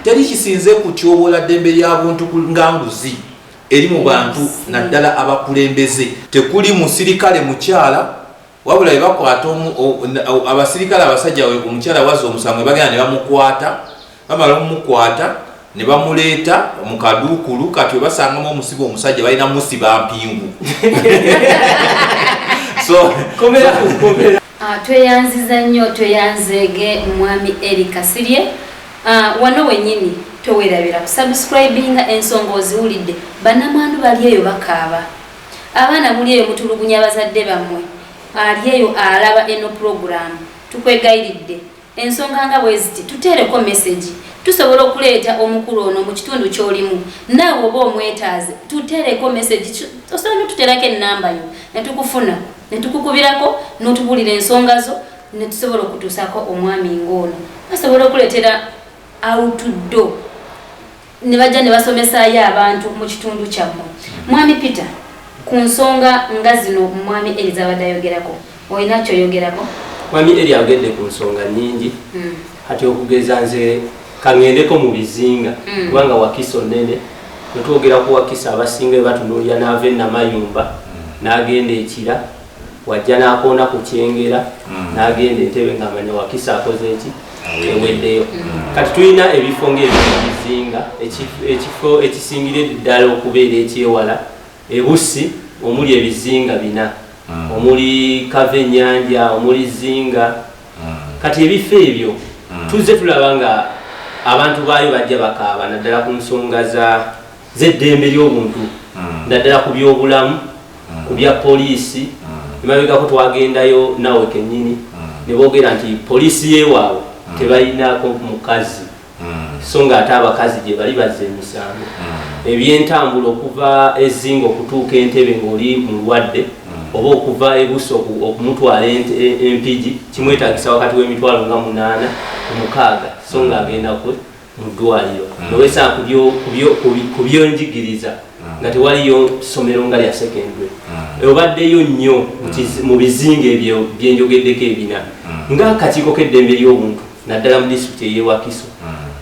teri kisinze kutyobola ddembe ly'abuntu nga nguzi eri mu bantu naddala abakulembeze. Tekuli musirikale mukyala wabula bwe bakwata abasirikale abasajja omukyala wazza omusango bagenda ne bamukwata, bamala omukwata ne bamuleeta mu kaduukulu, kati we basangamu omusibe omusajja balina musiba mpingu. So tweyanziza nnyo, tweyanzeege mwami Eric Kasirye. Wano wenyini towerabira kusubscribinga ensonga oziwulidde. Bannamwandu bali eyo bakaaba, abaana muli eyo mutulugunya bazadde bammwe, ali eyo alaba eno program. Tukwegayiridde ensonga nga bwe ziti tuteereko message, tusobola okuleeta omukulu ono mu kitundu ky'olimu, naawe oba omwetaaze tuteereko message, osobola tuteerako ennamba yo ne tukufuna ne tukukubirako n'otubulira ensonga zo ne tusobola okutuusako omwami ng'ono. Basobola okuleetera outdo ne bajja ne basomesaayo abantu mu kitundu kyammwe. Mwami Peter, ku nsonga nga zino mwami Elizabeth ayogerako, olina kyoyogerako? Mwami Eri agedde ku nsonga nnyingi, ati okugeza nze kangendeko mu bizinga kubanga Wakiso nnene, bwe twogera ku Wakiso abasinga batunuulira n'ava e Namayumba n'agenda Ekira, wajja n'akoona ku Kyengera n'agenda Entebbe ng'amanya Wakiso akoze eki eweddeyo. Kati tulina ebifo ng'ebizinga, ekifo ekisingire ddala okubeera ekyewala Ebussi omuli ebizinga 4, omuli Kavennyanja, omuli Zinga. Kati ebifo ebyo tuzze tulaba nga abantu baayo bajja bakaaba naddala ku nsonga z'eddembe ly'obuntu, naddala ku byobulamu, ku bya poliisi. Emabegako twagendayo nawe kennyini ne boogera nti poliisi y'ewaabwe tebalinaako mukazi, so nga ate abakazi gye bali bazza emisango. Ebyentambula okuva ezinga okutuuka Entebbe ng'oli mulwadde, oba okuva Ebussi okumutwala Empigi kimwetagisa wakati w'emitwalo nga 8 ku 6, so nga agenda mu ddwaliro. Nowesa ku byonjigiriza nga tewaliyo ssomero nga lya secondary. Obaddeyo nnyo mu bizinga ebyo byenjogeddeko ebina ng'akakiiko k'eddembe ly'obuntu naddala mu disitulikiti ey'e Wakiso.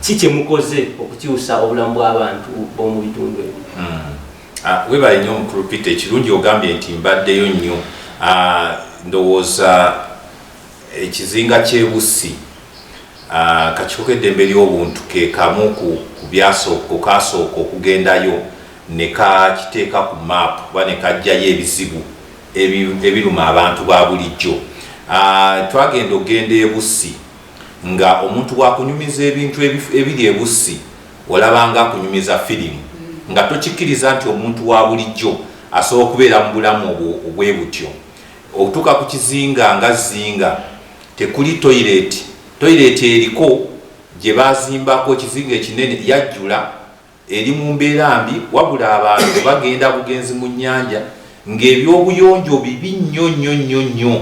Ki kye mukoze okukyusa obulamu bw'abantu b'omu bitundu ebyo? Webale nnyo omukulu Peter, ekirungi ogambye nti mbaddeyo nnyo. Ndowooza ekizinga ky'Ebussi akakiiko k'eddembe ly'obuntu ke kamu ku kasooka okugendayo ne kakiteeka ku maapu oba ne kajjayo ebizibu ebiruma abantu ba bulijjo. Twagenda ogenda Ebussi nga omuntu bwakunyumiza ebintu ebiri Ebussi olabanga akunyumiza firimu, nga tokikkiriza nti omuntu wa bulijjo asobola okubeera mu bulamu obwe butyo. Okutuuka ku kizinga nga Zinga tekuli toyireti eriko gye bazimbako ekizinga ekinene yajjula eri mu mbeera mbi, wabula abantu bagenda bugenzi mu nnyanja ng'ebyobuyonjo bibi nnyo.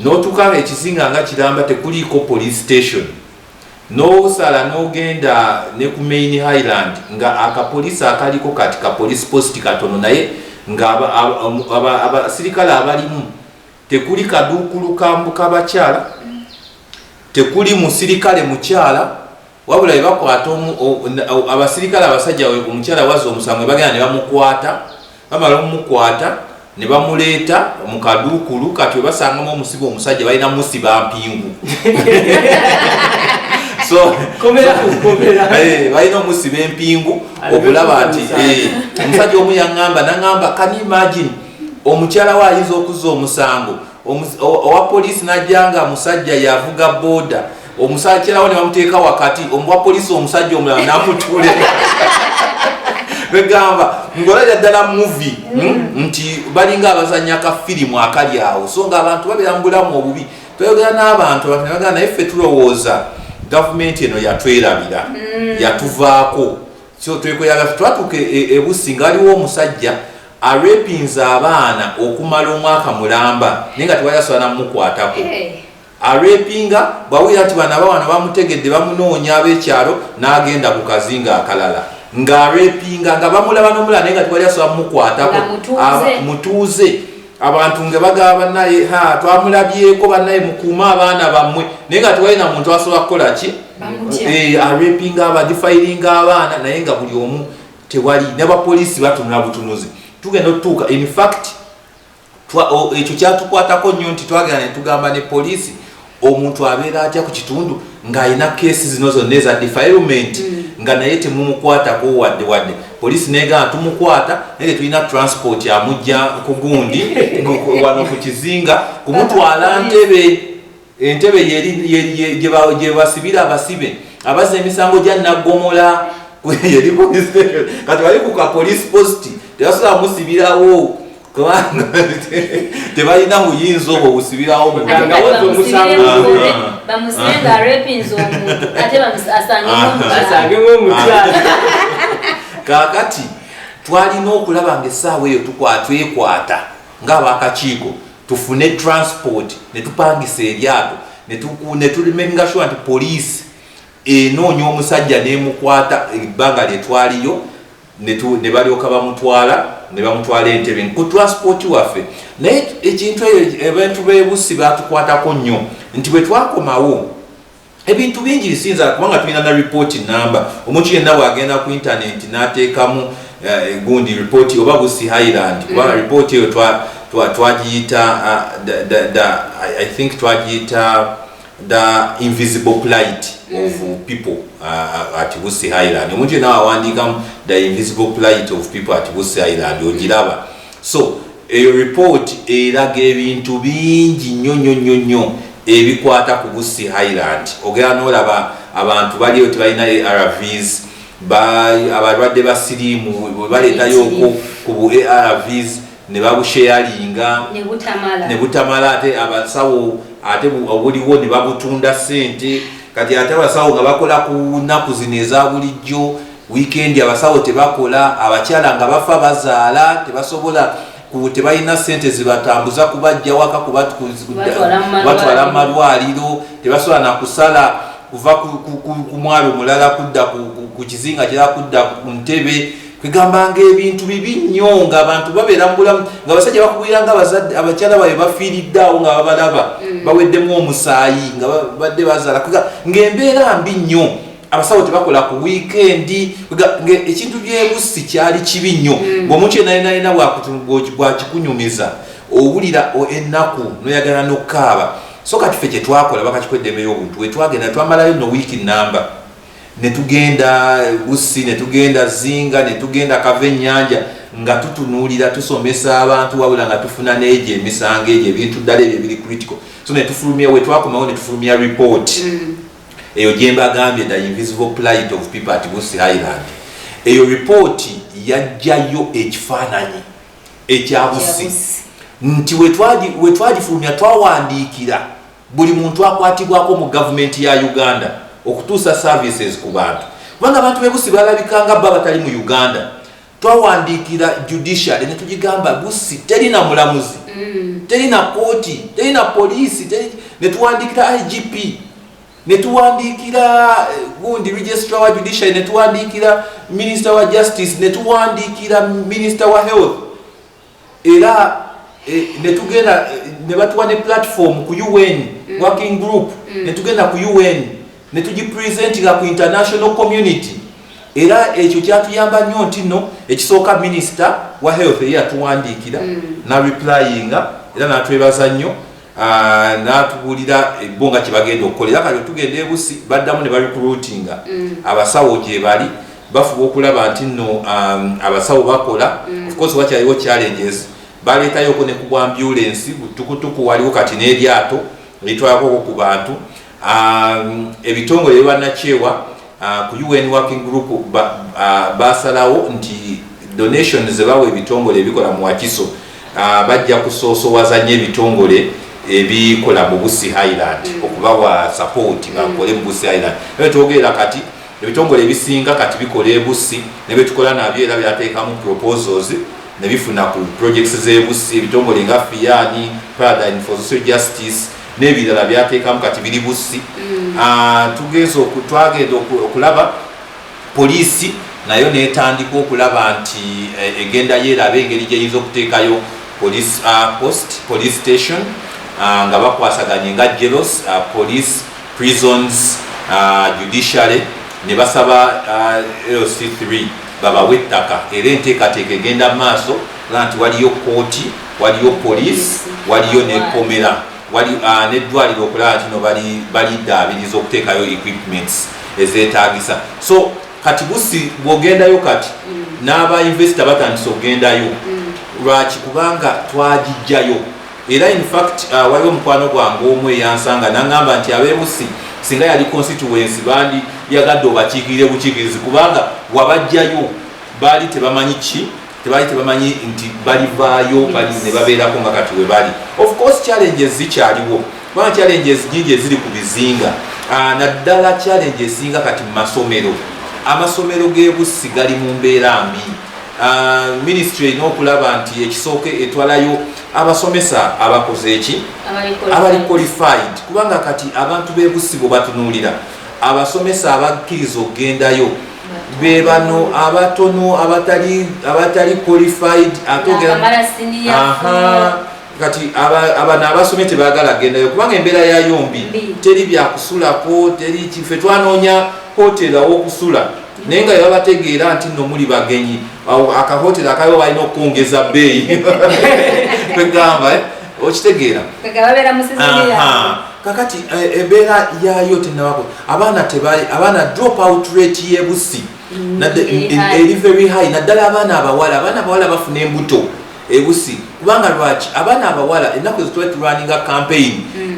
N'otuuka ekizinga nga Kiramba tekuliiko police station, n'osala n'ogenda ne ku Main Highland nga akapoliisi akaliko kati ka police post katono, naye nga abasirikale abalimu tekuli kaduukulu k'abakyala, tekuli musirikale mukyala, wabula bwe bakwata abasirikale abasajja omukyala wazza omusango bagenda ne bamukwata, bamala omukwata ne bamuleeta mu kaduukulu, kati we basangamu omusibe omusajja balina musiba mpingu. So balina omusiba empingu okulaba nti omusajja omu yaŋŋamba naŋŋamba, can you imagine omukyala we ayinza okuzza omusango, owa poliisi n'ajja nga musajja yavuga booda, omusakyerawo ne bamuteeka wakati, omuwa poliisi omusajja omulala n'amutuule. Begamba ng'olabira ddala movie nti balinga abazannya ka firimu akali awo, so nga abantu babeera mu bulamu obubi. Twayogera n'abantu ne bagamba naye ffe tulowooza gavumenti eno yatwerabira, yatuvaako, so twekweraga twatuuka Ebussi nga waliwo omusajja arepinza abaana okumala omwaka mulamba naye nga tewayasobola namukwatako. Arepinga bwawira nti bano abawana bamutegedde bamunoonya ab'ekyalo n'agenda ku kazinga akalala ng'arepinga nga bamulaba n'omulala naye nga tewalyasobola mukwatako. Mutuuze abantu nga bagaba bannaye twamulabyeko bannaye mukuuma abaana bammwe, naye nga tewalina muntu asobola kukola ki arapinga aba defiling abaana naye nga buli omu tewali n'abapoliisi batunula butunuzi tugenda otutuuka in fact ekyo kyatukwatako nnyo nti twagenda ne tugamba ne poliisi omuntu abeera atya ku kitundu ng'alina keesi zino zonna eza defilement nga naye temumukwatako wadde poliisi negamba tumukwata naye tulina transport amujja ku gundi wano ku kizinga kumutwala entebe gye basibira abasibe abazza emisango gya Naggomola kati bali ku ka police post tebasobola musibirawo tebalina buyinza obwo busibirawo muganga bamusenga repinzo omuntu ate asangemu omukyala kakati twalina okulaba ng'essaawa eyo twekwata ng'abakakiiko tufune transport ne tupangisa eryato ne tulimenga sure nti poliisi enoonya omusajja n'emukwata ebbanga lye twaliyo ne balyoka bamutwala entebe ku transport waffe naye ekintu eyo abantu b'ebussi batukwatako nnyo nti bwe twakomawo ebintu bingi bisinza kubanga tulina na report number omuntu yenna bw'agenda ku internet n'ateekamu gundi report oba Bussi Highland kubanga report eyo twagiyita I think twagiyita the invisible plight of people at Bussi Highland. Omuntu yenna awandiikamu the invisible plight of people at Bussi Highland ogiraba. So eyo report eraga ebintu bingi nnyo ebikwata ku Bussi Highland. Ogera n'olaba abantu baliyo tebalina ARVs abalwadde ba siriimu baleetayo ku ARVs ne babusharinga ne butamala ate abasawo ate obuliwo ne babutunda ssente kati ate abasawo nga bakola ku nnaku zino eza bulijjo weekend abasawo tebakola abakyala nga bafa bazaala tebasobola tebalina ssente zibatambuza kubajja waka kubatwala mu malwaliro tebasobola nakusala kuva ku mwalo mulala kudda ku kizinga kirala kudda ku ntebe kwegamba ng'ebintu bibi nnyo ng'abantu babeera mu bulamu ng'abasajja bakubwira ng'abazadde abakyala baabwe bafiiriddeawo nga babalaba baweddemu omusaayi nga badde bazaala ng'embeera mbi nnyo abasawo tebakola ku wiikendi ekintu by'ebussi kyali kibi nnyo ng'omuntu yenayina bwakikunyumiza owulira ennaku noyagala n'okkaaba so kati ffe kyetwakola bakakikwedde y'obuntu wetwagenda twamalayo no wiiki namba netugenda Bussi netugenda Zinga netugenda Kavennyanja nga tutunuulira tusomesa abantu wabula nga tufuna n'egyo emisango egyo ebintu ddala ebyo ebiri critical so netufulumya wetwakomawo netufulumya report eyo gye mbagambye the invisible plight of people at Bussi Highland. Eyo report yajjayo ekifaananyi ekya Bussi nti wetwagifulumya twawandiikira buli muntu akwatibwako mu gavumenti ya Uganda okutuusa services ku bantu kubanga abantu b'Ebussi balabikanga bba batali mu Uganda twawandiikira judiciary ne tugigamba Bussi terina mulamuzi terina kooti terina poliisi ne tuwandiikira IGP ne tuwandiikira gundi registrar wa judiciary ne tuwandiikira minister wa justice ne tuwandiikira minister wa health era ne tugenda ne batuwa ne platform ku UN working group ne tugenda ku UN ne tugipresentinga ku international community era ekyo kyatuyamba nnyo nti nno ekisooka minister wa health ye yatuwandiikira na replyinga era natwebaza nnyo n'atubuulira ebbonga kye bagenda okukolera kati tugenda Ebussi baddamu ne barecruitinga abasawo gye bali bafuba okulaba nti nno abasawo bakola of course wakyaliwo challenges baleetayoko ne ku ambulance butukutuku waliwo kati n'eryato litwalako ku bantu ebitongole bannakyewa ku UN working group basalawo nti donations zebawa ebitongole ebikola mu Wakiso bajja kusoosowaza nnyo ebitongole ebikola mu Bussi Highland okubawa support bakole mu Bussi Highland ebyo twogera kati ebitongole ebisinga kati bikola Ebussi ne betukola nabyo era byateekamu proposals ne bifuna ku projects z'Ebussi ebitongole nga Fiani Paradigm for Social Justice n'ebirala byateekamu kati biri Bussi twagenda okulaba poliisi nayo neetandika okulaba nti egenda yeeraba engeri gyeyinza okuteekayo police station nga bakwasaganye nga jails police prisons judiciary ne basaba LC3 babawe ettaka era enteekateeka egenda maaso nti waliyo kooti waliyo poliisi waliyo nekomera neddwaliro okulaba nti no baliddaabiriza okuteekayo equipments ezeetaagisa. So kati Bussi bw'ogendayo kati n'aba investor batandise okugendayo lwaki kubanga twagijjayo era in fact waliwo omukwano gwange omu eyansanga n'aŋŋamba nti ab'e Bussi singa yali constituency bandi yagadde obakiikirire bukiikirizi kubanga wabajjayo baali tebamanyi nti balivaayo bali ne babeerako nga kati we bali. Of course challenges zikyaliwo kubanga challenges nyingi eziri ku bizinga naddala challenge esinga kati mu masomero. Amasomero g'e Bussi gali mu mbeera mbi. Ministry erina okulaba nti ekisooke etwalayo abasomesa abakoze eki abali qualified kubanga kati abantu b'e Bussi bwe batunuulira abasomesa abakkiriza okugendayo be bano abatono abatali qualified kati abana abasomye tebaagala agendayo kubanga embeera yayo mbi teri byakusulako teri kife twanoonya hotela w'okusula naye nga babategeera nti nno muli bagenyi akahotela akayo balina okwongeza bbeeyi kwegamba okitegeera kakati embeera yayo tenawako abaana drop out rate y'e Bussi eri very high naddala abaana abawala bafuna embuto e Bussi kubanga lwaki abaana abawala ennaku ezitwali tulwaninga campaign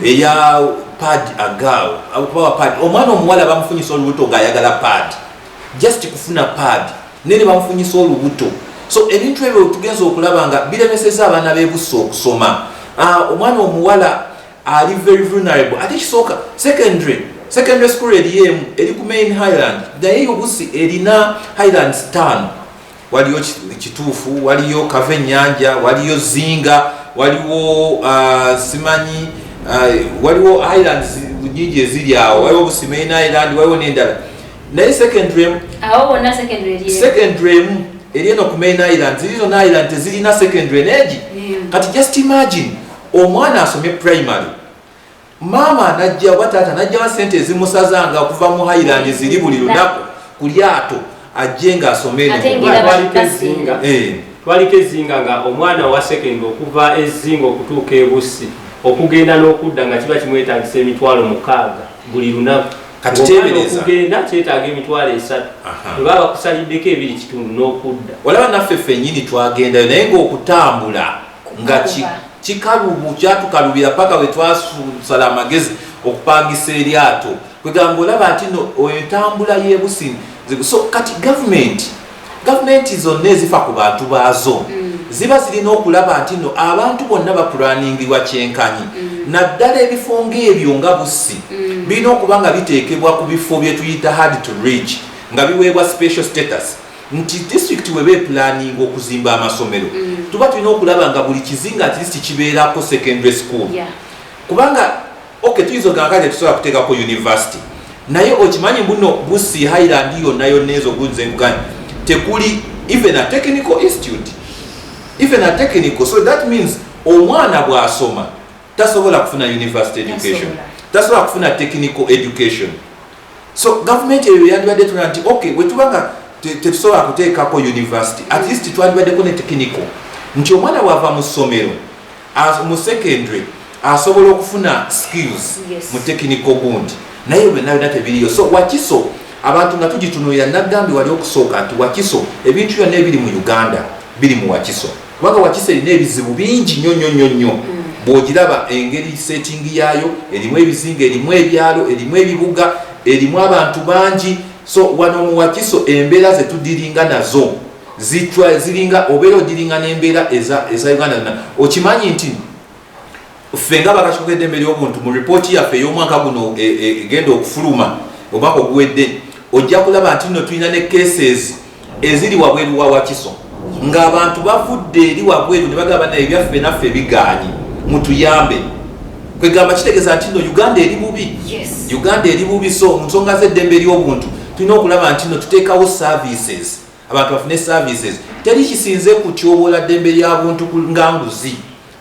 eya pad agal power pad omwana omuwala bamufunyisa olubuto ng'ayagala pad just kufuna pad nene bamufunyisa olubuto. So ebintu ebyo tugenza okulaba nga biremeseza abaana b'e Bussi okusoma. Omwana omuwala ali very vulnerable ate kisooka secondary school eriemu eri ku main highland naye yo Bussi erina highlands 5 waliyo kituufu waliyo Kavennyanja waliyo Zinga waliwo simanyi waliwo highlands nyingi eziri awo waliwo Bussi main island waliwo n'endala naye secondary eri eno ku main island ziri zonna island tezirina secondary neegi kati just imagine omwana asomye primary mama najja wataata najjawa sente ezimusazanga okuva mu highland ziri buli lunaku ku lyato ajje ng'asome twaliko ezinga nga omwana wa secondary okuva ezinga okutuuka e Bussi okugenda n'okudda nga kiba kimwetagisa emitwalo 6 buli lunaku kati teebereza okugenda kyetaaga emitwalo 3 baba bakusaliddeko 2.5 n'okudda olaba naffe ffennyini twagendayo naye ng'okutambula nga kikalubu kyatukalubira paka we twasala amagezi okupangisa eryato kwegamba olaba nti no entambula y'e Bussi so kati gavumenti zonna ezifa ku bantu baazo ziba zirina okulaba nti no abantu bonna baplaningibwa kyenkanyi naddala ebifo ng'ebyo nga Bussi birina okuba nga biteekebwa ku bifo bye tuyita hard to reach nga biweebwa special status nti district we beplaninga okuzimba amasomero tuba tulina okulaba nga buli kizinga at least kibeerako secondary school kubanga tuyinza ogamba kati tusobola kuteekako university naye okimanyi muno Bussi highland yonna yonna ezo gunze nkuganya tekuli even a technical institute so that means omwana bw'asoma tasobola kufuna university education tasobola kufuna technical education. So government eyo yandibadde tuna nti wetubanga tetusobola kuteekako university at least twandibaddeko ne technical nti omwana bw'ava mu ssomero mu secondary asobola okufuna skills mu technical gundi naye byonna tebiriyo. So Wakiso abantu nga tugitunuulira naggambi wali okusooka nti Wakiso ebintu byonna ebiri mu Uganda biri mu Wakiso kubanga Wakiso erina ebizibu bingi nnyo bw'ogiraba engeri setting yayo erimu ebizinga erimu ebyalo erimu ebibuga erimu abantu bangi. So wano mu Wakiso embeera zetudiringa nazo ziringa obeera odiringa n'embeera eza Uganda zonna. Okimanyi nti ffe nga bakakiiko k'eddembe ly'obuntu mu ripooti yaffe ey'omwaka guno egenda okufuluma omwaka oguwedde ojja kulaba nti nno tulina ne cases eziri wabweru wa Wakiso ng'abantu bavudde eri wabweru ne bagamba naye ebyaffe naffe bigaanyi mutuyambe. Kwegamba kitegeeza nti nno Uganda eri bubi. Uganda eri bubi. So mu nsonga z'eddembe ly'obuntu tulina okulaba nti nno tuteekawo services abantu bafune services. Teri kisinze kutyoboola ddembe ly'abuntu nga nguzi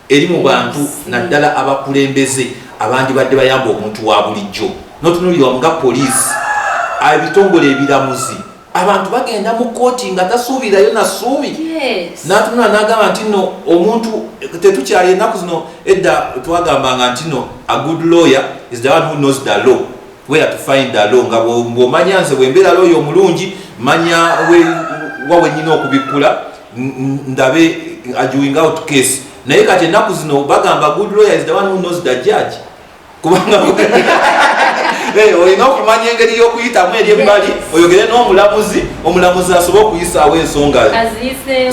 eri mu bantu naddala abakulembeze abandi badde bayamba omuntu wa bulijjo n'otunuulira nga poliisi ebitongole ebiramuzi abantu bagenda mu kooti nga tasuubirayo nasuubi n'atunula n'agamba nti nno omuntu tetukyali ennaku zino edda twagambanga nti nno a good lawyer is the one who knows the law where to find the law nga bw'omanya nze bwembeera lawyer omulungi manya wawe nyina okubikkula ndabe adjuing out case naye kati ennaku zino bagamba good lawyer is the one who knows the judge kubanga olina okumanya engeri y'okuyitamu eri ebbali oyogere n'omulamuzi omulamuzi asobola okuyisaawo ensonga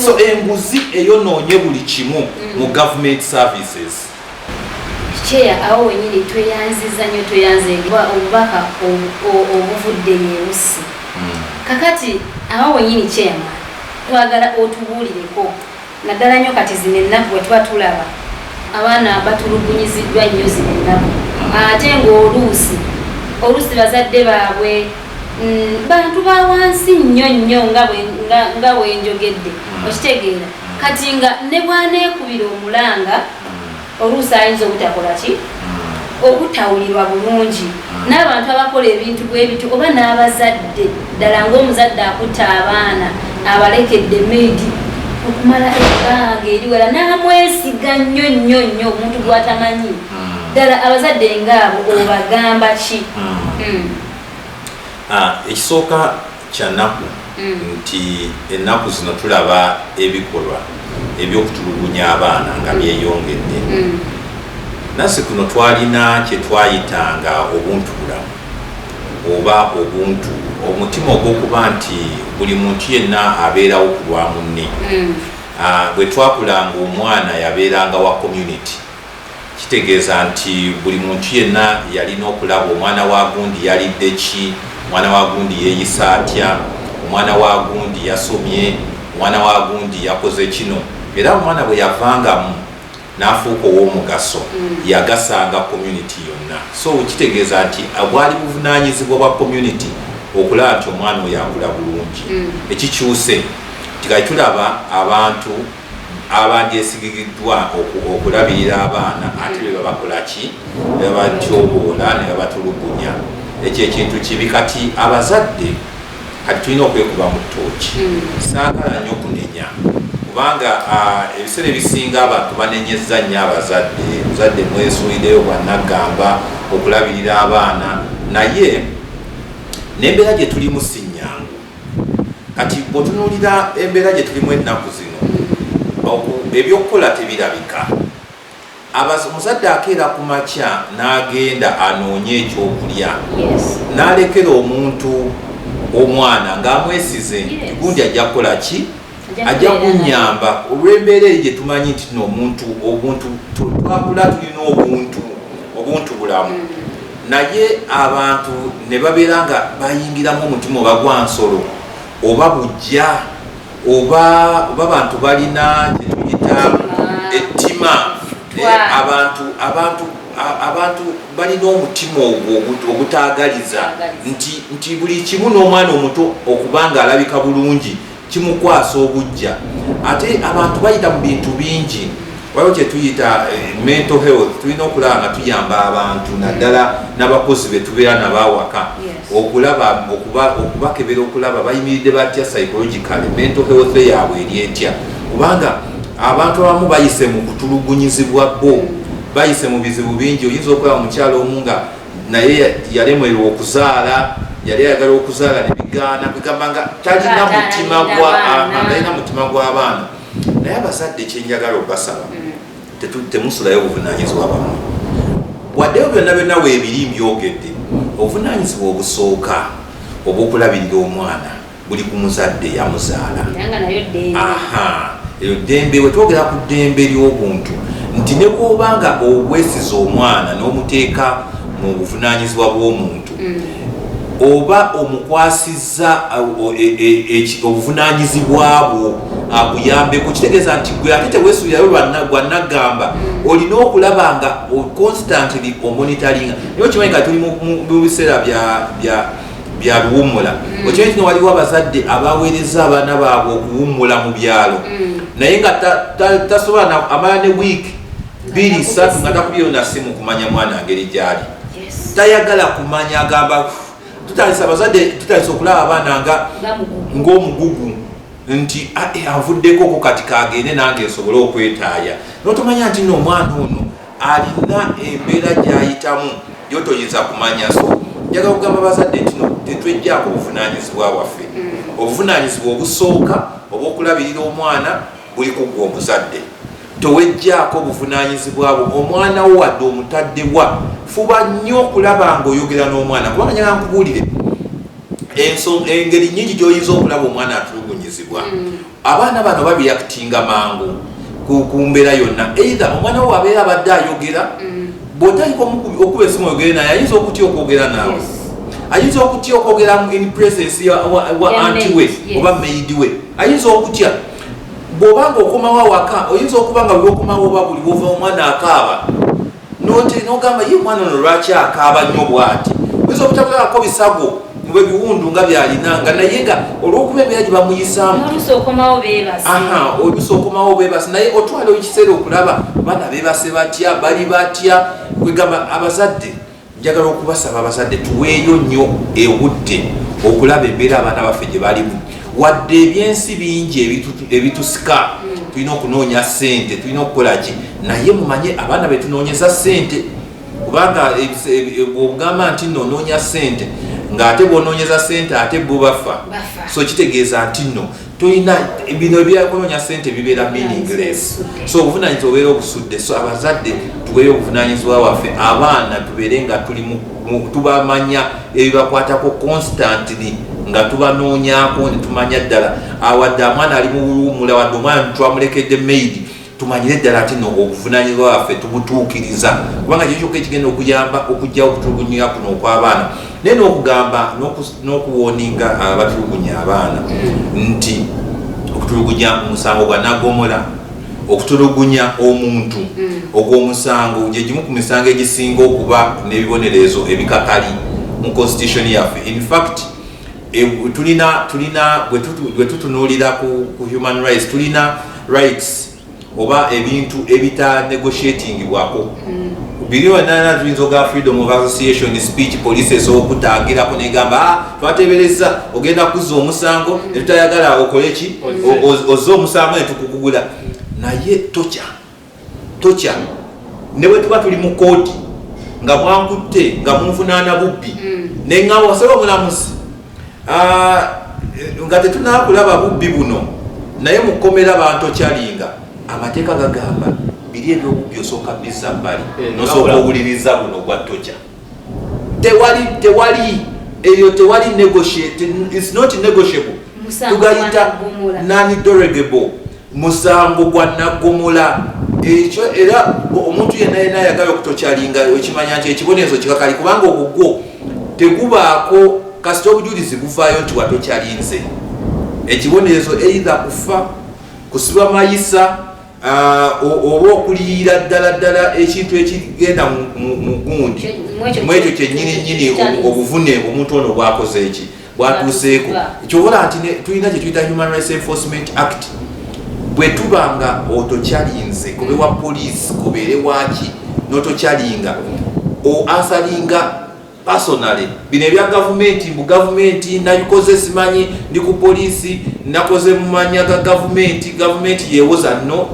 so enguzi eyonoonye buli kimu mu government services. Chair awo wenyini tweyanziza nnyo tweyanzeebwa obubaka obuvudde yerusi kakati awo wenyini chairman twagala otubuulireko naddala nnyo kati zino ennaku bwe tuba tulaba abaana batulugunyiziddwa nnyo zino ennaku ate ng'oluusi bazadde baabwe bantu ba wansi nnyo nnyo nga bwenjogedde okitegeera kati nga ne bwaneekubira omulanga oluusi ayinza obutakola ki obutawulirwa bulungi n'abantu abakola ebintu bwe bityo oba n'abazadde ddala ng'omuzadde akutta abaana abalekedde meedi okumala ebbanga eriwera n'amwesiga nnyo nnyo nnyo omuntu gw'atamanyi ddala abazadde ngaabo obagamba ki? Ekisooka kya nnaku nti ennaku zino tulaba ebikolwa ebyokutulugunya abaana nga byeyongedde nasi kuno twalina kye twayitanga obuntubulamu oba obuntu omutima ogw'okuba nti buli muntu yenna abeerawo ku lwa munne bwe twakulanga omwana yabeeranga wa community kitegeeza nti buli muntu yenna yalina okulaba omwana wa gundi yalidde ki omwana wa gundi yeeyisa atya omwana wa gundi yasomye omwana wa gundi yakoze kino era omwana bwe yavangamu n'afuuka ow'omugaso yagasanga community yonna so kitegeeza nti bwali buvunaanyizibwa bwa community okulaba nti omwana oyo akula bulungi ekikyuse tikali tulaba abantu abandyesigigiddwa okulabirira abaana ate bwe babakola ki ne babatyoboola ne babatulugunya ekyo ekintu kibi kati abazadde kati tulina okwekuba mu ttooki saagala nnyo okunenya kubanga ebiseera ebisinga abantu banenyezza nnyo abazadde muzadde mwesuulireyo bwannagamba okulabirira abaana naye n'embeera gye tulimu si nnyangu kati bw'otunuulira embeera gye tulimu ennaku zino ebyokukola tebirabika omuzadde akeera ku makya n'agenda anoonye ekyokulya n'alekera omuntu omwana ng'amwesize gundi ajja kukola ki ajja kunnyamba olw'embeera eri gye tumanyi nti n'omuntu obuntu twakula tulina obuntu bulamu naye abantu ne babeera nga bayingiramu omutima oba gwa nsolo oba bujja oba bantu balina kye tuyita ettima abantu balina omutima ogwo ogutaagaliza nti buli kimu n'omwana omuto okubanga alabika bulungi kimukwasa obujja ate abantu bayita mu bintu bingi waliwo kye tuyita mental health tulina okulaba nga tuyamba abantu naddala n'abakozi be tubeera nabawaka okulaba okubakebera okulaba bayimiridde batya psychological mental health yaabwe eri etya kubanga abantu abamu bayise mu kutulugunyizibwa bo bayise mu bizibu bingi oyinza okulaba mukyalo omu nga naye yalemererwa okuzaala yali ayagala okuzaala nebigaana kwegamba nga talina mutima gw'abaana naye abazadde kyenjagala obasaba temusulayo obuvunaanyizibwa bamwe waddeyo byonna byonna weebiri mbyogedde obuvunaanyizibwa obusooka obw'okulabirira omwana buli ku muzadde yamuzaala eyo ddembe wetwogera ku ddembe ly'obuntu nti ne bw'obanga obwesiza omwana n'omuteeka mu buvunaanyizibwa bw'omuntu oba omukwasizza obuvunaanyizibwa bwo akuyambeko kitegeeza nti gwe ate teweesuulirayo gwannagamba olina okulaba nga constantly omonitoringa naye okimanyi nga tuli mu biseera bya luwummula okimanyi kino waliwo abazadde abaweereza abaana baabwe okuwummula mu byalo naye nga tasobola amala ne wiiki 2-3 nga takubyeyo na simu kumanya mwana ngeri gyali tayagala kumanya agamba tutandisa abazadde tutandisa okulaba abaana ng'omugugu nti anvuddeko ko kati kagende nange nsobole okwetaaya notomanya nti n'omwana ono alina embeera gy'ayitamu gyotoyinza kumanya. So njagala kugamba abazadde nti no tetwejjaako obuvunaanyizibwa waffe. Obuvunaanyizibwa obusooka obw'okulabirira omwana buli ku gwe omuzadde. Towejjaako obuvunaanyizibwa bwo omwana wo wadde omutadde wa fuba nnyo okulaba ng'oyogera n'omwana kubanga njagala nkubuulire engeri nnyingi gy'oyinza okulaba omwana atulugunyizibwa. Abaana bano babiyakitinga mangu ku mbeera yonna. Either omwana wo abeera abadde ayogera bw'otaliko okuba esimu oyogere naye ayinza okutya okwogera naawe. Ayinza okutya okwogera in presence wa anti we oba maidi we. Ayinza okutya bw'obanga okomawo awaka oyinza okuba nga bw'okomawo oba buli bw'ova omwana akaaba n'ogamba ye omwana ono lwaki akaaba nnyo bw'ati. Oyinza obutakolako bisago biwundu nga byalina nga naye nga olw'okuba embeera gye bamuyisaamu oluusi okomawo beebase naye otwala ekiseera okulaba baana beebase batya bali batya. Kwegamba abazadde njagala okubasaba abazadde tuweeyo nnyo obudde okulaba embeera abaana baffe gye balimu. Wadde ebyensi bingi ebitusika tulina okunoonya ssente tulina okukola ki naye mumanye abaana betunoonyeza ssente kubanga bw'ogamba nti nno onoonya ssente ng'ate bw'onoonyeza ssente ate bo bafa. So kitegeeza nti nno tulina bino ebyakunoonya ssente bibeera meaningless. So obuvunaanyizibwa obeera obusudde. So abazadde tuweeyo obuvunaanyizibwa waffe abaana tubeere nga tubamanya ebibakwatako constantly nga tubanoonyako ne tumanya ddala awadde amwana ali mu buwummula wadde omwana twamulekedde maidi tumanyire ddala ati no obuvunaanyizibwa waffe tubutuukiriza kubanga kyo kyokka ekigenda okuyamba okujjawo okutulugunya kuno okw'abaana naye n'okugamba n'okuwooninga abatulugunya abaana nti okutulugunya omusango gwa nagomola okutulugunya omuntu ogw'omusango gye gimu ku misango egisinga okuba n'ebibonerezo ebikakali mu constitution yaffe. In fact tulina bwe tutunuulira ku human rights tulina rights oba ebintu ebita negotiatingibwako. Biliyo nana tuyinza oga freedom of association speech police okutangirako negamba twatebereza ogenda kuzza omusango ne tutayagala okole ki ozza omusango ne tukukugula naye tocha ne bwe tuba tuli mu kooti nga mwankutte nga munfunaana bubbi neŋŋamba wasaba omulamuzi nga tetunakulaba bubbi buno naye mukomera bantokyalinga amateeka gagamba biri ebyobubbi osooka bizza mbali nosooka owuliriza buno gwa tocha. Tewali eyo tewali negotiate, it's not negotiable. Tugayita non-derogable musango gwa nagomola. Ekyo era omuntu yenna ayagala okutokyalinga okimanya nti ekibonerezo kikakali kubanga ogwo tegubaako kasita obujulizi buvaayo nti watokyalinze. Ekibonerezo either kufa kusibwa mayisa oba okuliyira ddala ekintu ekigenda mu gundi mwekyo kyennyini obuvune omuntu ono bwakoze eki bwatuuseeko. Ekyobola nti tulina kye tuyita Human Rights Enforcement Act. Bwe tubanga otokyalinze kobe wa poliisi kobeere waki n'otokyalinga asalinga personally bino ebya gavumenti mu gavumenti nabikoze simanyi ndi ku poliisi nakoze mu manya ga gavumenti yewoza no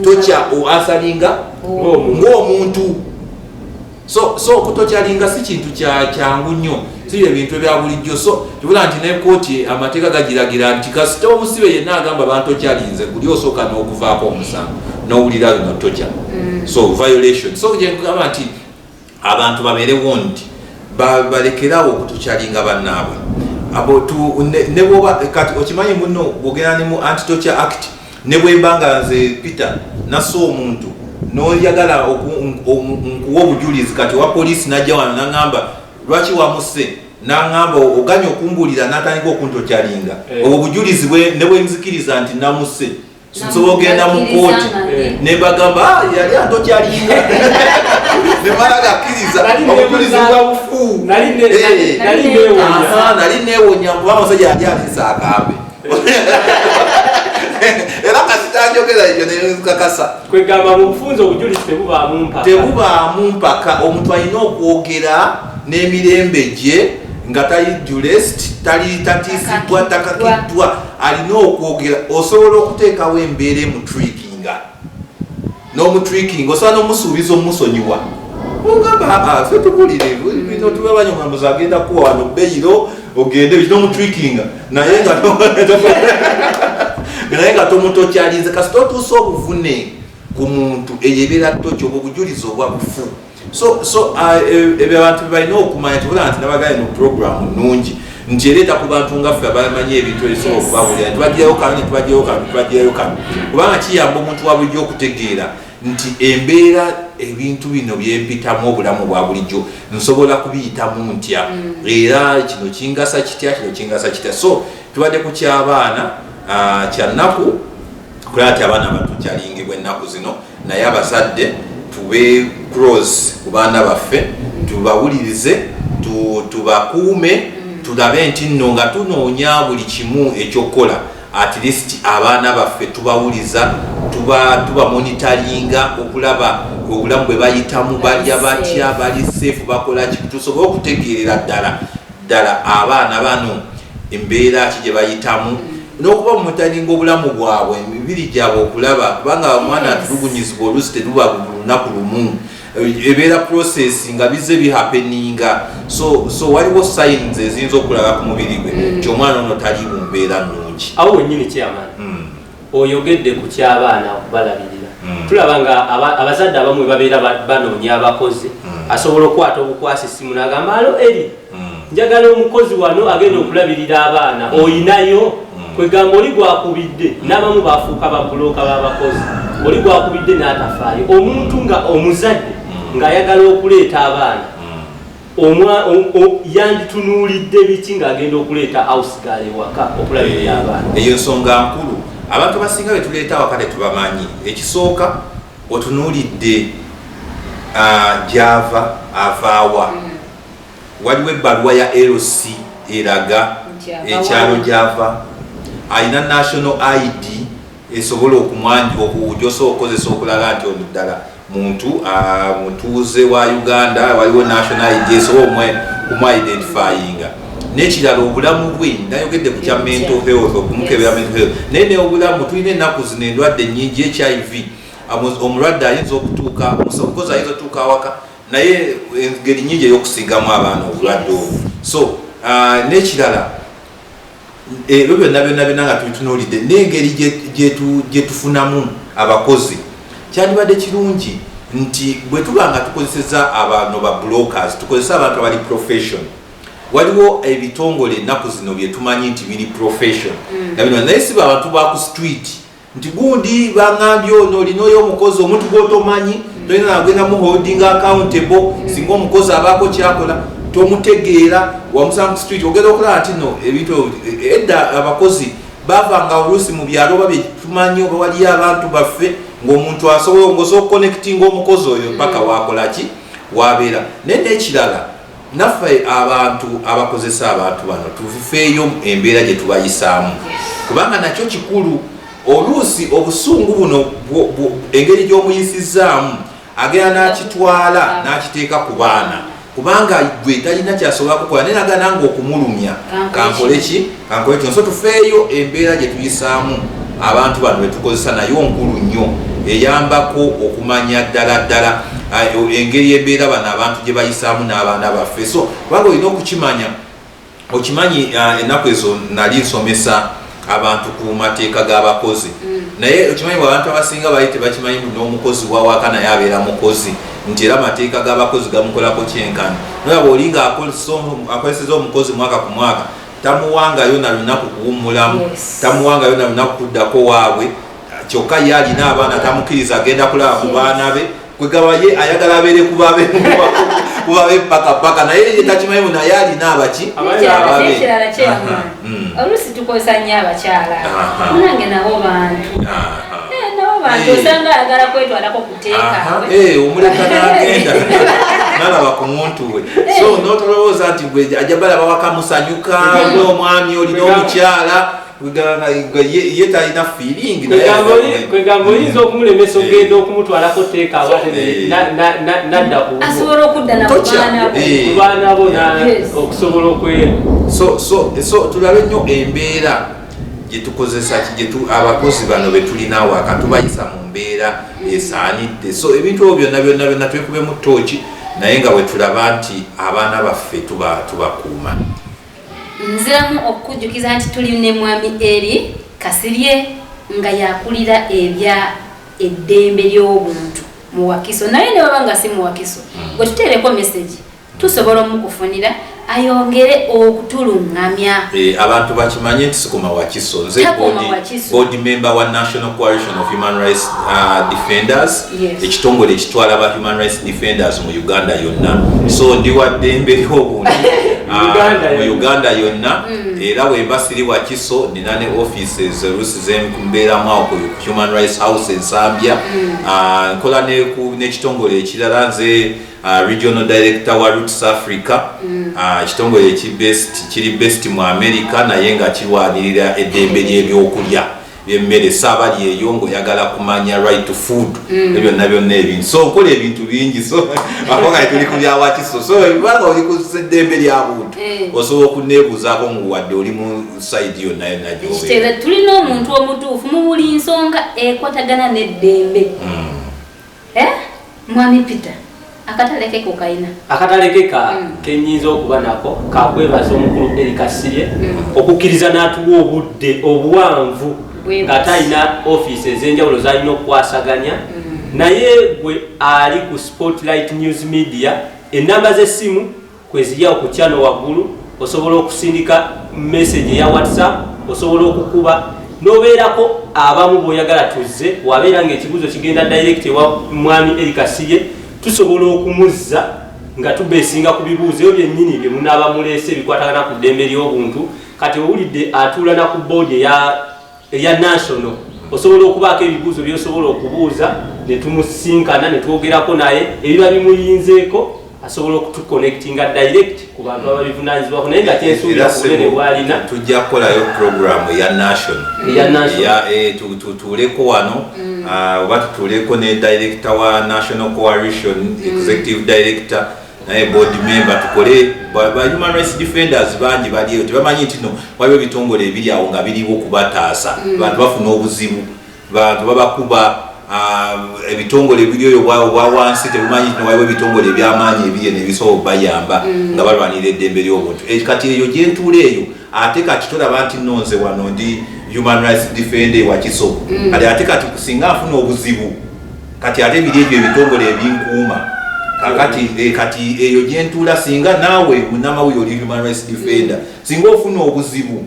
tocha asalinga ng'omuntu. So okutokyalinga si kintu kyangu nnyo si ebintu ebya bulijjo. So kibula nti ne kooti amateeka gagiragira nti kasita omusibe yenna agamba bantokyalinze guli osooka n'okuvaako omusango n'owulira no tocha. So violation. So gyengamba nti abantu babeerewo nti balekerawo okutokyalinga bannaabwe ne bwoba kati okimanyi muno bwogera ne mu Anti-Torture Act ne bwembanga nze Peter nassa omuntu n'oyagala nkuwa obujulizi kati wa poliisi najja wano n'aŋŋamba lwaki wamusse n'aŋŋamba oganya okumbuulira n'atandika okuntokyalinga obwo bujulizi ne bwenzikiriza nti namusse nsobola ogenda mu kooti ne bagamba yali antokyalinga ne mala gakkiriza obujulizi bwa bufu nali neewonya kubanga omusajja yali alisa akambe era kasitange bajogera ibyo nekakasa kwegamba mu bufunzo obujulizi tebubaamu mpaka omuntu alina okwogera n'emirembe gye nga tali durest tali tatisibwa takakiddwa alina okwogera osobola okuteekawo embeera emutrikinga n'omutrikinga osobola n'omusuubiza omusonyiwa ogamba ffe tubulire bino tubabanyamambuzi agenda kuwa wano beyiro ogende bikino omutrikinga naye nga tomutokyalize kasita otuusa obuvune ku muntu eyebeera tokyo obwo bujulizi obwa bufu so ebyo abantu balina okumanya tubula nti nabagale no programu nungi nti ereeta ku bantu nga ffe abamanyi ebintu ebisobola okubabulira ntibagirayo kano netubagirayo kano kubanga kiyamba omuntu wa bulijjo okutegeera nti embeera ebintu bino byempitamu obulamu bwa bulijjo nsobola kubiyitamu ntya era kino kingasa kitya so tubadde ku ky'abaana kyannaku kulaba ti abaana batukyalingibwa ennaku zino naye abazadde tube cross ku baana baffe tubawulirize tubakuume tulabe nti nno nga tunoonya buli kimu ekyokukola at least abaana baffe tubawuliza tuba monitoringa okulaba obulamu bwe bayitamu balya batya bali safe bakola ki tusobole okutegeerera ddala abaana bano embeera ki gye bayitamu n'okuba monitoringa obulamu bwabwe emibiri gyabwe okulaba kubanga omwana atulugunyizibwa oluusi teruba lunaku lumu ebeera process nga bize bihappeninga so waliwo signs eziyinza okulaba ku mubiri gwe nti omwana ono tali mu mbeera nnungi awo wennyini kyamaani oyogedde ku ky'abaana okubalabirira tulaba nga abazadde abamu babeera banoonya abakozi asobola okukwata obukwasa essimu n'agamba alo eri njagala omukozi wano agenda okulabirira abaana oyinayo kwegamba oli gwakubidde n'abamu bafuuka babuloka b'abakozi oli gwakubidde n'atafaayo omuntu nga omuzadde ng'ayagala okuleeta abaana yanditunuulidde biki ng'agenda okuleeta housegirl ewaka okulabirira abaana eyo nsonga nkulu abantu abasinga betuleeta awaka tetubamanyi ekisooka otunuulidde gyava avaawa waliwo ebbaluwa ya LC eraga ekyalo gyava alina national ID esobola okujjosa okozesa okulala nti ono ddala muntu mutuuze wa Uganda waliwo national ID esobola okumuidentifyinga n'ekirala obulamu bwe nayogedde ku kya mental health okumukebera mental health naye n'obulamu tulina ennaku zino endwadde nnyingi HIV omulwadde ayinza okutuuka omukozi ayinza okutuuka awaka naye engeri nnyingi ey'okusigamu abaana obulwadde obwo so n'ekirala ebyo byonna nga tubitunuulidde n'engeri gye tufunamu abakozi kyandibadde kirungi nti bwe tuba nga tukozeseza abantu ba brokers tukozesa abantu abali profession waliwo ebitongole ennaku zino bye tumanyi nti biri profession naye si abantu ba ku street nti gundi baŋambye ono olina oyo omukozi omuntu gw'otomanyi tolina nagenda mu holding accountable singa omukozi abaako kyakola tomutegeera wamusanga ku street ogenda okulaba nti no ebintu edda abakozi bavanga oluusi mu byalo oba byetumanyi oba waliyo abantu baffe ng'omuntu asobola okuconnectinga omukozi oyo paka wakolaki wabeera naye n'ekirala naffe abantu abakozesa abantu bano tufeeyo embeera gye tubayisaamu kubanga nakyo kikulu oluusi obusungu buno engeri gy'omuyisizaamu agenda n'akitwala n'akiteeka ku baana kubanga gwe talina kyasobola kukola naye nagana nga okumulumya kankole ki so tufeeyo embeera gye tuyisaamu abantu bano betukozesa nayo nkulu nnyo eyambako okumanya ddala engeri embeera bano abantu gye bayisaamu n'abaana baffe so kubanga olina okukimanya okimanyi ennaku ezo nali nsomesa abantu ku mateeka g'abakozi naye okimanyi abantu abasinga bali tebakimanyi n'omukozi wawaka naye abeera mukozi nti era amateeka g'abakozi gamukolako kyenkana naye bw'olinga akozeseza omukozi mwaka ku mwaka tamuwangayo na lunaku kuwummulamu tamuwangayo na lunaku kuddako waabwe kyokka ye alina abaana tamukkiriza agenda kulaba ku baana be kwegaba ye ayagala abeere kubabe paka naye takimanyi naye alina abaki ekirala kyema oluusi tukozesa nnyo abakyala munange nabo bantu osanga ayagala kwetwalako kuteeka omuleka n'agenda nalaba ku muntu we so n'otolowooza nti gwe ajja balaba waka musanyuka olina omwami olina omukyala ye talina feeling kwegamba oyinza okumulemesa ogenda okumutwalako teeka nadda asobola okudda nakubaana bo okusobola okwera. So tulabe nnyo embeera gyetukozesa abakozi bano betulina waka tubayisa mu mbeera esaanidde. So ebintu ebyo byonna twekube mu tooki naye nga wetulaba nti abaana baffe tubakuuma. Nziramu okujjukiza nti tuli ne mwami Eri Kasirye nga yakulira ebya eddembe ly'obuntu mu Wakiso, naye ne baba nga si mu Wakiso gwe tuteereko message tusobola omukufunira ayongere okutulungamya. Abantu bakimanye nti sikoma Wakiso, nze board member wa National Coalition of Human Rights Defenders, ekitongole ekitwala aba Human Rights Defenders mu Uganda yonna. So ndi wa ddembe ly'obuntu mu Uganda yonna, era wemba siri Wakiso nina ne offices oluusi zembeeramu awo ku Human Rights House Ensambya, nkola n'ekitongole ekirala nze regional director wa Roots Africa, ekitongole kiri best mu America naye nga kirwanirira eddembe ly'ebyokulya byemmere saabali eyo ng'oyagala kumanya right to food byonna ebintu. So nkola ebintu bingi, so akonga tuli ku bya Wakiso. So ebanga oli ku eddembe ly'abuntu osobola okuneebuuzaako nguwadde oli mu side yonna gy'obeera. Tulina omuntu omutuufu mu buli nsonga ekwatagana n'eddembe. Mwami Peter, akataleke ko kaina akataleke kenyinza okuba nako kakwebaza omukulu Eri Kasirye okukkiriza n'atuwa obudde obuwanvu nga talina offices ez'enjawulo z'alina okukwasaganya naye gwe ali ku Spotlight News Media. Ennamba z'essimu kwezirya ku channel waggulu, osobola okusindika message eya WhatsApp, osobola okukuba n'obeerako abamu bw'oyagala tuzze wabeera ng'ekibuuzo kigenda direct ewa mwami Eri Kasirye, tusobola okumuzza nga tubeesinga ku bibuuzo ebyo byennyini bye munaaba muleese ebikwatagana ku ddembe ly'obuntu. Kati owulidde atuula na ku board eya national, osobola okubaako ebibuuzo by'osobola okubuuza ne tumusinkana ne twogerako naye ebiba bimuyinzeeko asobola okutuconnectinga direct ku bantu ababivunaanyizibwako. Naye nga kyensuubira ku bunene bw'alina tujja kukolayo programu ya national tutuuleko wano oba tutuuleko ne director wa National Coalition executive director naye board member tukole ba Human Rights Defenders bangi baliyo tebamanyi nti no waliwo ebitongole ebiri awo nga biriwo kubataasa bantu bafuna obuzibu, bantu babakuba ebitongole ebiri obwa wansi tebamanyi nti waliwo ebitongole ebyamaanyi ebiri nebisobola bayamba nga balwanira eddembe ly'obuntu. Kati eyo gyentuula eyo ate kati tolaba nti nonze wano ndi Human Rights Defender Wakiso ate kati kusinga afuna obuzibu kati ate biri ebyo ebitongole ebinkuuma kati eyo gyentuula singa naawe munamawulire oli Human Rights Defender singa ofuna obuzibu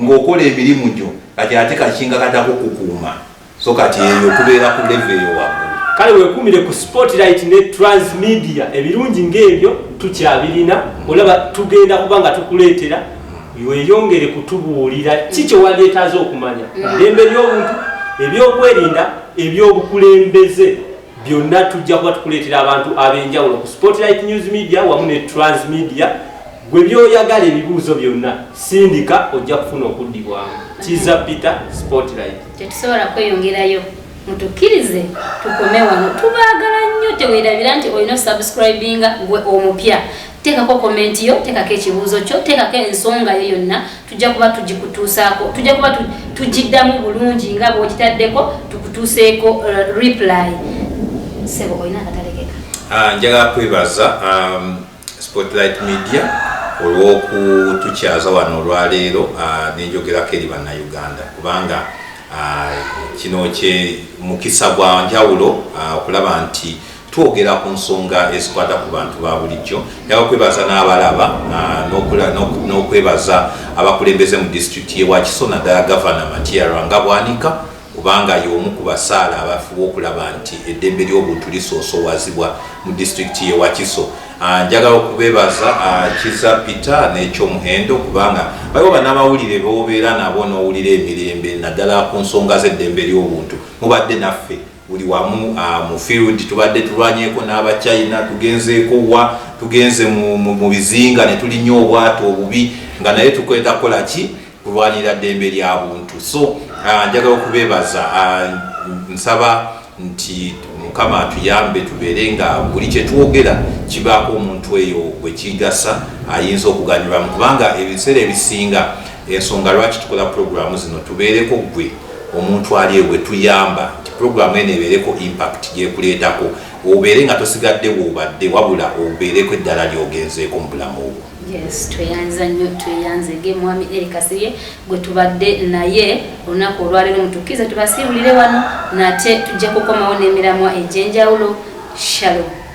ng'okola emirimu gyo ate kakinga katako kukuuma. So kati eyo tubeera ku level eyo waggulu. Kale weekumire ku Spotlight ne Transmedia ebirungi ng'ebyo tukyabirina, olaba tugenda kuba nga tukuleetera weyongere kutubuulira kikyo waleetaaze okumanya eddembe ly'obuntu, ebyokwerinda, ebyobukulembeze byonna tujja kuba tukuleetera abantu ab'enjawulo ku Spotlight News Media wamu ne Transmedia. Gwe byoyagala ebibuuzo byonna sindika ojja kufuna okuddibwamu. Kiza Peter, Spotlight. Tetusobola kweyongerayo, mutukkirize tukome wano. Tubaagala nnyo, teweerabira nti olina subscribinga gwe omupya. Teekako comment yo, teekako ekibuuzo kyo, teekako ensonga yo yonna, tujja kuba tugikutuusaako, tujja kuba tugiddamu bulungi nga bw'okitaddeko tukutuuseeko reply. Sebo olina akatalekeka. Njagala kwebaza Spotlight Media olw'okutukyaza wano olwaleero n'enjogerako eri bannayuganda kubanga kino kye mukisa gwa njawulo okulaba nti twogera ku nsonga ezikwata ku bantu ba bulijjo. Njagala kwebaza n'abalaba n'okwebaza abakulembeze mu disitulikiti y'e Wakiso naddala Gavana Mattia Rwangabwanika kubanga y'omu ku basaala abafuba okulaba nti eddembe ly'obuntu lisoosowazibwa mu disitulikiti y'e Wakiso. Njagala okubebaza Kiza Peter n'ekyomuhendo kubanga baliwo bannamawulire bobeera nabo n'owulira emirembe naddala ku nsonga z'eddembe ly'obuntu. Mubadde naffe buli wamu mu field tubadde tulwanyeeko n'Abachina, tugenze mu bizinga ne tulinnya obwato obubi nga naye tukweta kola ki kulwanira ddembe lya buntu. So njagala okubeebaza, nsaba nti Mukama atuyambe tubeere nga buli kye twogera kibaako omuntu eyo bwe kigasa ayinza okuganyulwamu, kubanga ebiseera ebisinga ensonga lwaki tukola puroguramu zino tubeereko gwe omuntu ali bwe tuyamba nti puroguramu eno ebeereko impact gyekuleetako, obeere nga tosigadde woobadde wabula obeereko eddala lyogenzeeko mu bulamu obwo. Yes, tweyanza nnyo, tweyanzege Mwami Eric Kasirye gwe tubadde naye olunaku olwaleero mutukize tubasiibulire wano nate tujja kukomawo n'emiramwa egy'enjawulo. Shalom.